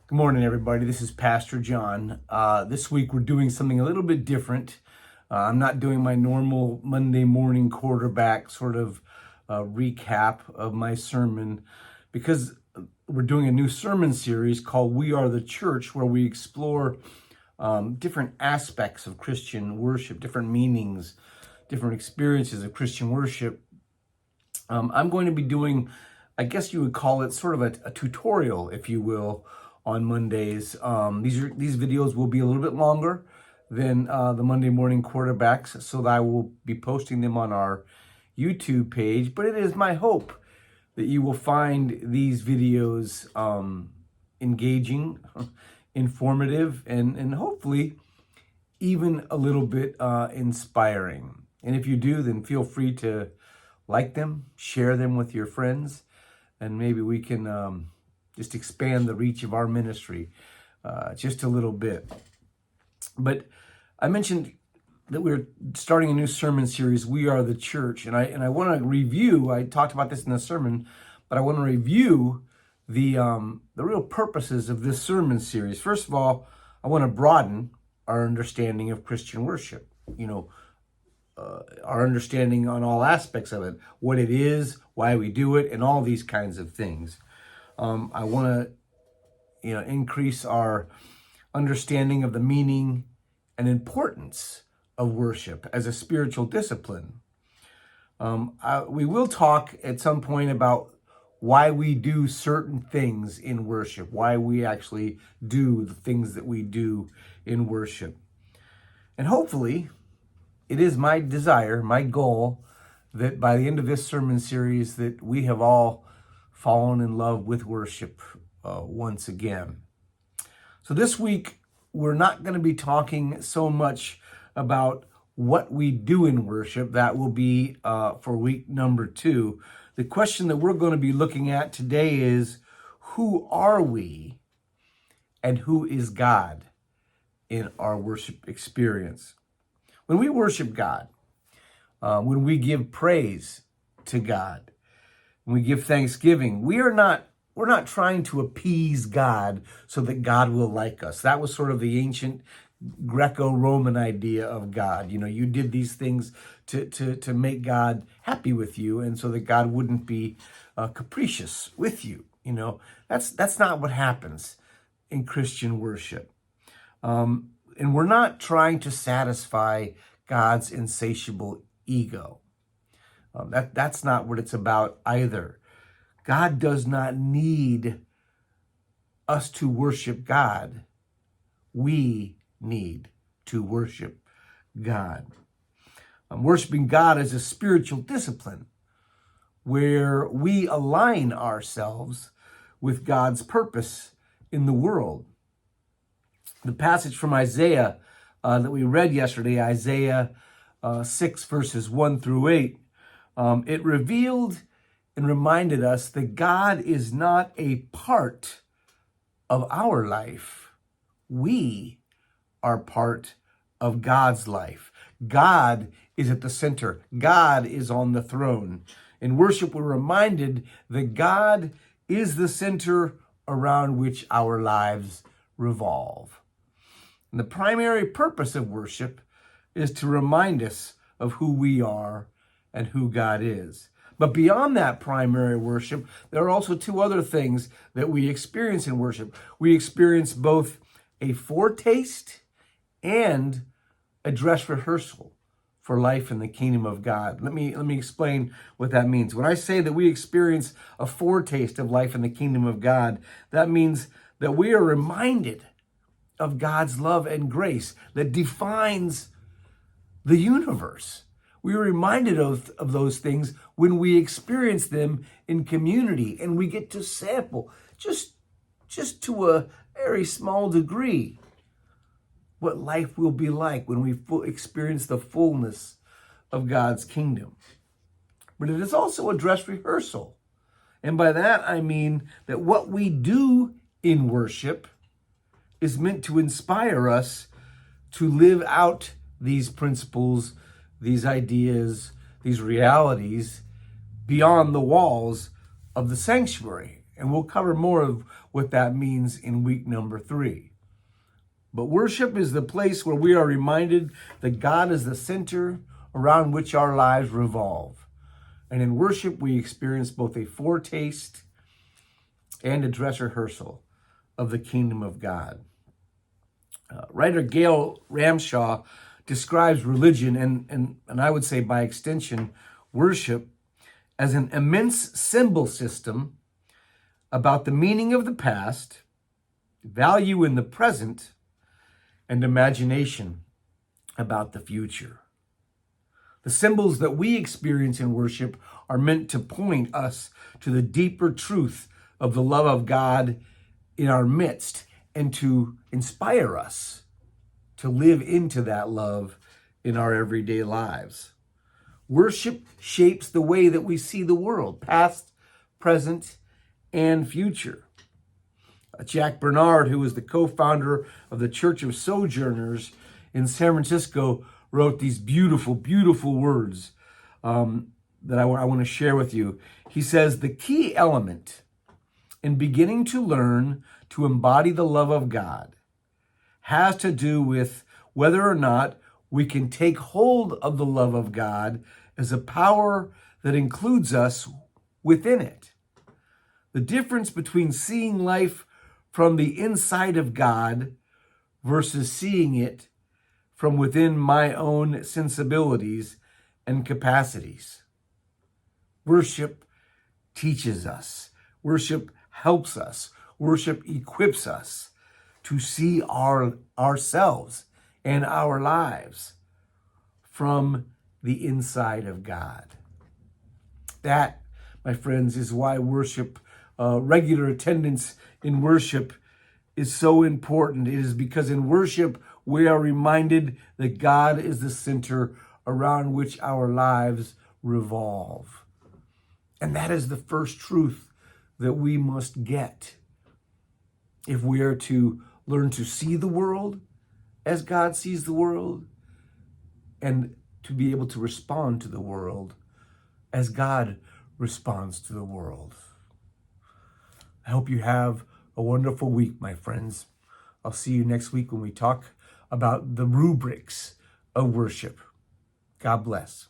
Good morning, everybody. This is Pastor John. This week we're doing something a little bit different. I'm not doing my normal Monday morning quarterback sort of recap of my sermon because we're doing a new sermon series called We Are the Church, where we explore different aspects of Christian worship, different meanings, different experiences of Christian worship. I'm going to be doing, I guess you would call it sort of a tutorial, if you will, on Mondays. These videos will be a little bit longer than the Monday morning quarterbacks, so that I will be posting them on our YouTube page. But it is my hope that you will find these videos engaging, informative, and hopefully even a little bit inspiring. And if you do, then feel free to like them, share them with your friends, and maybe we can just expand the reach of our ministry just a little bit. But I mentioned that we're starting a new sermon series, We Are the Church, and I want to review. I talked about this in the sermon, but I want to review the real purposes of this sermon series. First of all, I want to broaden our understanding of Christian worship. Our understanding on all aspects of it, what it is, why we do it, and all these kinds of things. I want to, increase our understanding of the meaning and importance of worship as a spiritual discipline. We will talk at some point about why we do certain things in worship, why we actually do the things that we do in worship. And hopefully, it is my desire, my goal, that by the end of this sermon series that we have all fallen in love with worship once again. So this week, we're not going to be talking so much about what we do in worship. That will be for week number 2. The question that we're going to be looking at today is, who are we and who is God in our worship experience? When we worship God, when we give praise to God, when we give thanksgiving, we're not trying to appease God so that God will like us. That was sort of the ancient Greco-Roman idea of God. You did these things to make God happy with you, and so that God wouldn't be capricious with you. That's not what happens in Christian worship. And we're not trying to satisfy God's insatiable ego. That's not what it's about either. God does not need us to worship God. We need to worship God. Worshiping God is a spiritual discipline where we align ourselves with God's purpose in the world. The passage from Isaiah that we read yesterday, Isaiah 6 verses 1 through 8, it revealed and reminded us that God is not a part of our life. We are part of God's life. God is at the center. God is on the throne. In worship, we're reminded that God is the center around which our lives revolve. And the primary purpose of worship is to remind us of who we are and who God is. But beyond that primary worship, there are also 2 other things that we experience in worship. We experience both a foretaste and a dress rehearsal for life in the kingdom of God. Let me explain what that means. When I say that we experience a foretaste of life in the kingdom of God, that means that we are reminded of God's love and grace that defines the universe. We are reminded of those things when we experience them in community, and we get to sample just to a very small degree what life will be like when we experience the fullness of God's kingdom. But it is also a dress rehearsal. And by that, I mean that what we do in worship is meant to inspire us to live out these principles, these ideas, these realities beyond the walls of the sanctuary. And we'll cover more of what that means in week number 3. But worship is the place where we are reminded that God is the center around which our lives revolve. And in worship, we experience both a foretaste and a dress rehearsal of the kingdom of God. Writer Gail Ramshaw describes religion and I would say by extension worship as an immense symbol system about the meaning of the past, value in the present, and imagination about the future. The symbols that we experience in worship are meant to point us to the deeper truth of the love of God in our midst and to inspire us to live into that love in our everyday lives. Worship shapes the way that we see the world, past, present, and future. Jack Bernard, who was the co-founder of the Church of Sojourners in San Francisco, wrote these beautiful, beautiful words that I want to share with you. He says, the key element in beginning to learn to embody the love of God has to do with whether or not we can take hold of the love of God as a power that includes us within it. The difference between seeing life from the inside of God versus seeing it from within my own sensibilities and capacities. Worship teaches us. Worship helps us. Worship equips us to see ourselves and our lives from the inside of God. That, my friends, is why worship, regular attendance in worship is so important. It is because in worship, we are reminded that God is the center around which our lives revolve. And that is the first truth that we must get if we are to learn to see the world as God sees the world and to be able to respond to the world as God responds to the world. I hope you have a wonderful week, my friends. I'll see you next week when we talk about the rubrics of worship. God bless.